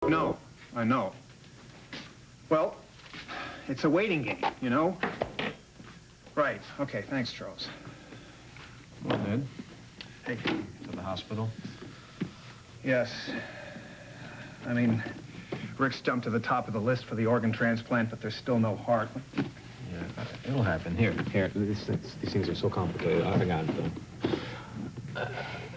No, I know. Well, it's a waiting game, you know? Right. Okay, thanks, Charles. Well, Ned. Hey. To the hospital? Yes. I mean, Rick's jumped to the top of the list for the organ transplant, but there's still no heart. Yeah, it'll happen. Here. These things are so complicated. I forgot them.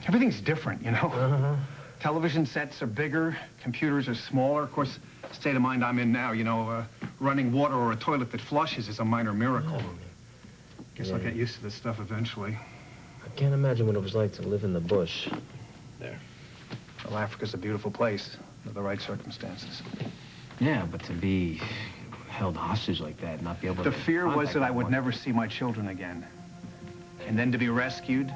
Everything's different, you know? Uh-huh. Television sets are bigger, computers are smaller. Of course, the state of mind I'm in now, you know, running water or a toilet that flushes is a minor miracle. Yeah. Guess I'll get used to this stuff eventually. I can't imagine what it was like to live in the bush. There. Well, Africa's a beautiful place under the right circumstances. Yeah, but to be held hostage like that, not be able to... The fear was that I would never see my children again. And then to be rescued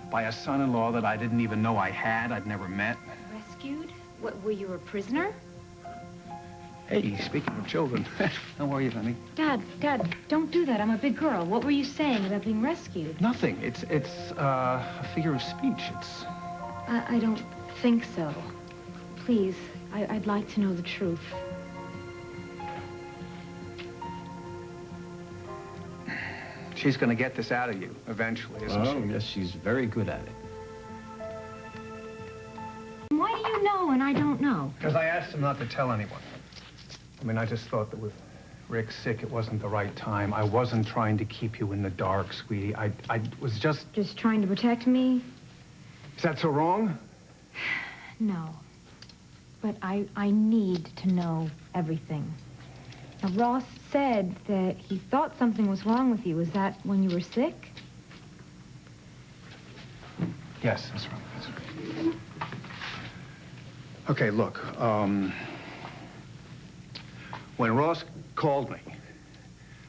by a son-in-law that I didn't even know I had, I'd never met. Rescued? What, were you a prisoner? Hey, speaking of children, how are you, honey? Dad, don't do that. I'm a big girl. What were you saying about being rescued? Nothing. It's a figure of speech. It's... I don't think so. Please, I'd like to know the truth. She's gonna get this out of you eventually, isn't she? Oh, yes, she's very good at it. Why do you know and I don't know? Because I asked him not to tell anyone. I mean, I just thought that with Rick sick, it wasn't the right time. I wasn't trying to keep you in the dark, sweetie. I was just... Just trying to protect me? Is that so wrong? No. But I need to know everything. Now, Ross said that he thought something was wrong with you. Was that when you were sick? Yes, that's right. That's right. Okay, look, when Ross called me,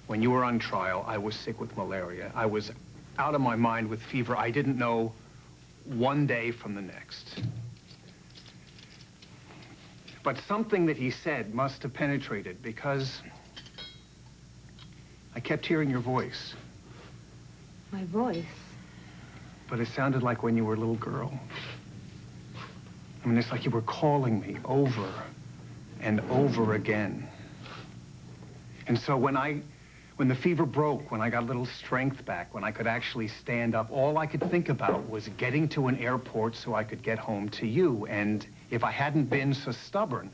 when you were on trial, I was sick with malaria. I was out of my mind with fever. I didn't know one day from the next. But something that he said must have penetrated because I kept hearing your voice. My voice? But it sounded like when you were a little girl. I mean, it's like you were calling me over and over again. And so when the fever broke, when I got a little strength back, when I could actually stand up, all I could think about was getting to an airport so I could get home to you. And if I hadn't been so stubborn,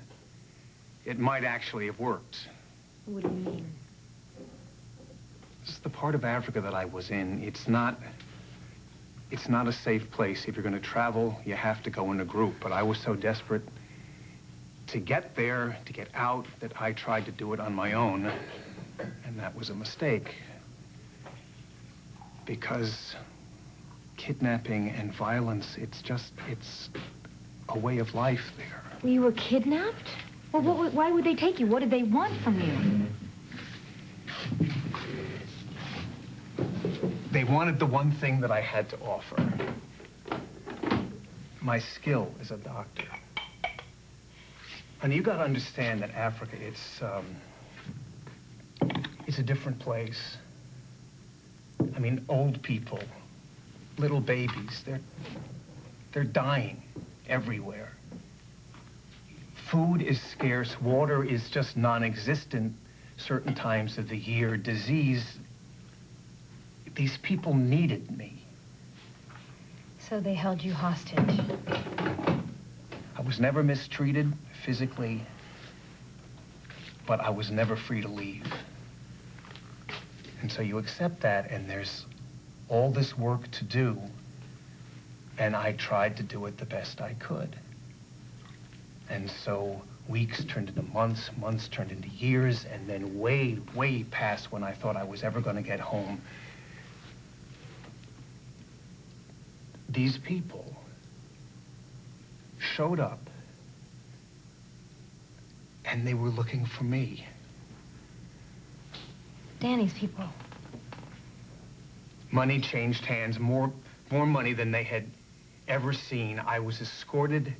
it might actually have worked. What do you mean? This is the part of Africa that I was in. It's not a safe place. If you're going to travel, you have to go in a group. But I was so desperate to get there, to get out, that I tried to do it on my own. And that was a mistake. Because kidnapping and violence, it's a way of life there. Well, you were kidnapped? Well, why would they take you? What did they want from you? They wanted the one thing that I had to offer. My skill as a doctor. Honey, you gotta understand that Africa, it's a different place. I mean, old people, little babies, they're dying everywhere. Food is scarce, water is just non-existent certain times of the year, disease. These people needed me. So they held you hostage. I was never mistreated physically, but I was never free to leave. And so you accept that, and there's all this work to do, and I tried to do it the best I could. And so weeks turned into months, months turned into years, and then way, way past when I thought I was ever going to get home. These people showed up, and they were looking for me. Danny's people. Money changed hands, more money than they had ever seen. I was escorted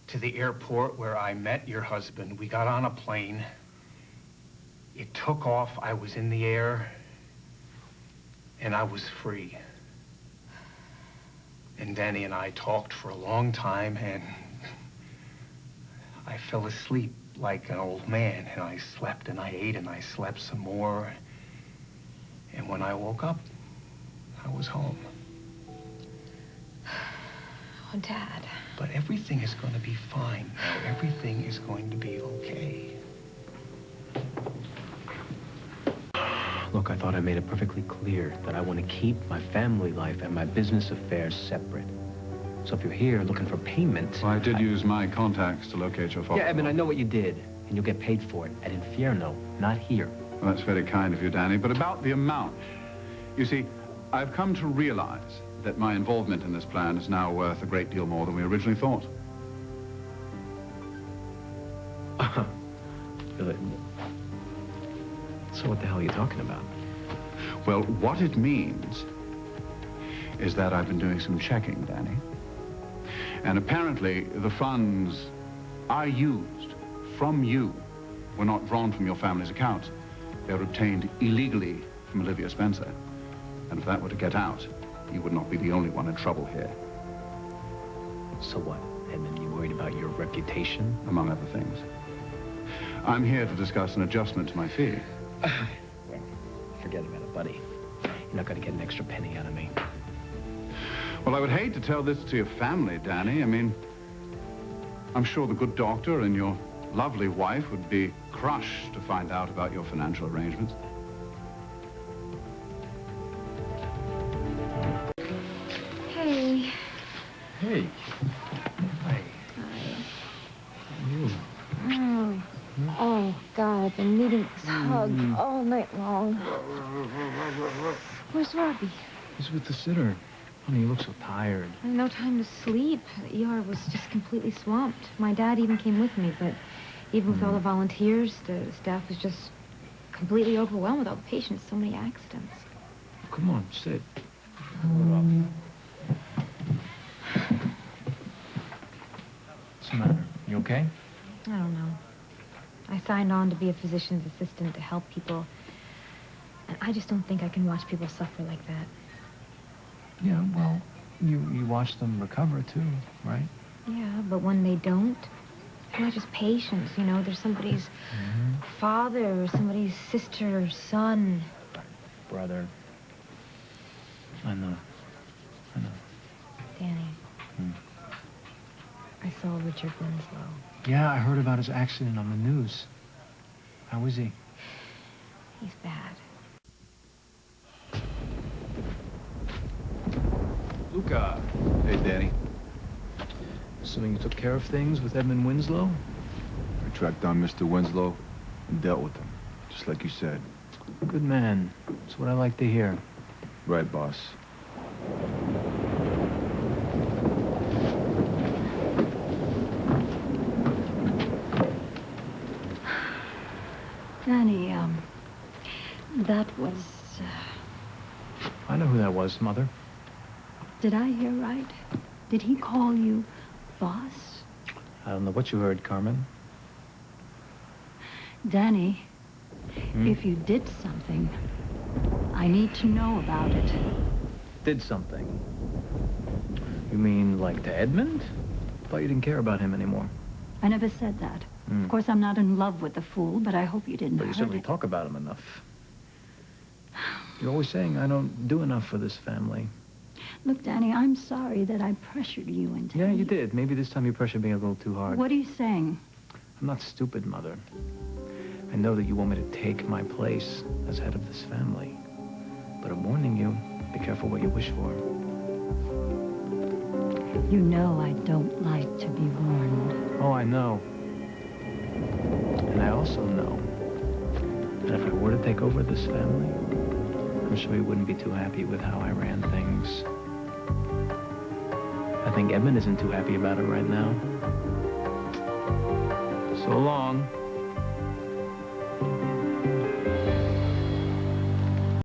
to the airport where I met your husband. We got on a plane. It took off. I was in the air, and I was free. And Danny and I talked for a long time, and I fell asleep like an old man, and I slept and I ate and I slept some more. And when I woke up, I was home. Oh, Dad. But everything is going to be fine now. Everything is going to be okay. Look, I thought I made it perfectly clear that I want to keep my family life and my business affairs separate. So if you're here looking for payment... Well, I did use my contacts to locate your father. Yeah, Edmund, I know what you did, and you'll get paid for it at Infierno, not here. Well, that's very kind of you, Danny. But about the amount, you see, I've come to realize that my involvement in this plan is now worth a great deal more than we originally thought. So what the hell are you talking about? Well, what it means is that I've been doing some checking, Danny. And apparently, the funds I used from you were not drawn from your family's accounts. They were obtained illegally from Olivia Spencer. And if that were to get out, you would not be the only one in trouble here. So what, Edmund? You worried about your reputation? Among other things. I'm here to discuss an adjustment to my fee. Well, forget about it, buddy. You're not going to get an extra penny out of me. Well, I would hate to tell this to your family, Danny. I mean, I'm sure the good doctor and your lovely wife would be crushed to find out about your financial arrangements. Hey. Hey. Hi. You. Oh. Oh, God, I've been needing this hug all night long. Where's Robbie? He's with the sitter. Honey, you look so tired. I had no time to sleep. The ER was just completely swamped. My dad even came with me, but even with all the volunteers, the staff was just completely overwhelmed with all the patients. So many accidents. Come on, sit. What's the matter? You okay? I don't know. I signed on to be a physician's assistant to help people. And I just don't think I can watch people suffer like that. Yeah, well, you watch them recover, too, right? Yeah, but when they don't, they're not just patients, you know. They're somebody's father or somebody's sister or son. Brother. I know. Danny. I saw Richard Winslow. Yeah, I heard about his accident on the news. How is he? He's bad. Luca. Hey, Danny. Assuming you took care of things with Edmund Winslow? I tracked down Mr. Winslow and dealt with him, just like you said. Good man. That's what I like to hear. Right, boss. Danny, that was, I know who that was, Mother. did I hear right? Did he call you boss? I don't know what you heard, Carmen. Danny, if you did something, I need to know about it. Did something? You mean like to Edmund? Thought you didn't care about him anymore. I never said that. Of course, I'm not in love with the fool, but I hope you didn't But you hurt certainly it. talk about him enough. You're always saying I don't do enough for this family. Look, Danny, I'm sorry that I pressured you into Yeah, it. you did. Maybe this time you pressured me a little too hard. What are you saying? I'm not stupid, Mother. I know that you want me to take my place as head of this family. But I'm warning you, be careful what you wish for. You know I don't like to be warned. Oh, I know. And I also know that if I were to take over this family, I'm sure you wouldn't be too happy with how I ran things. I think Edmund isn't too happy about it right now. So long.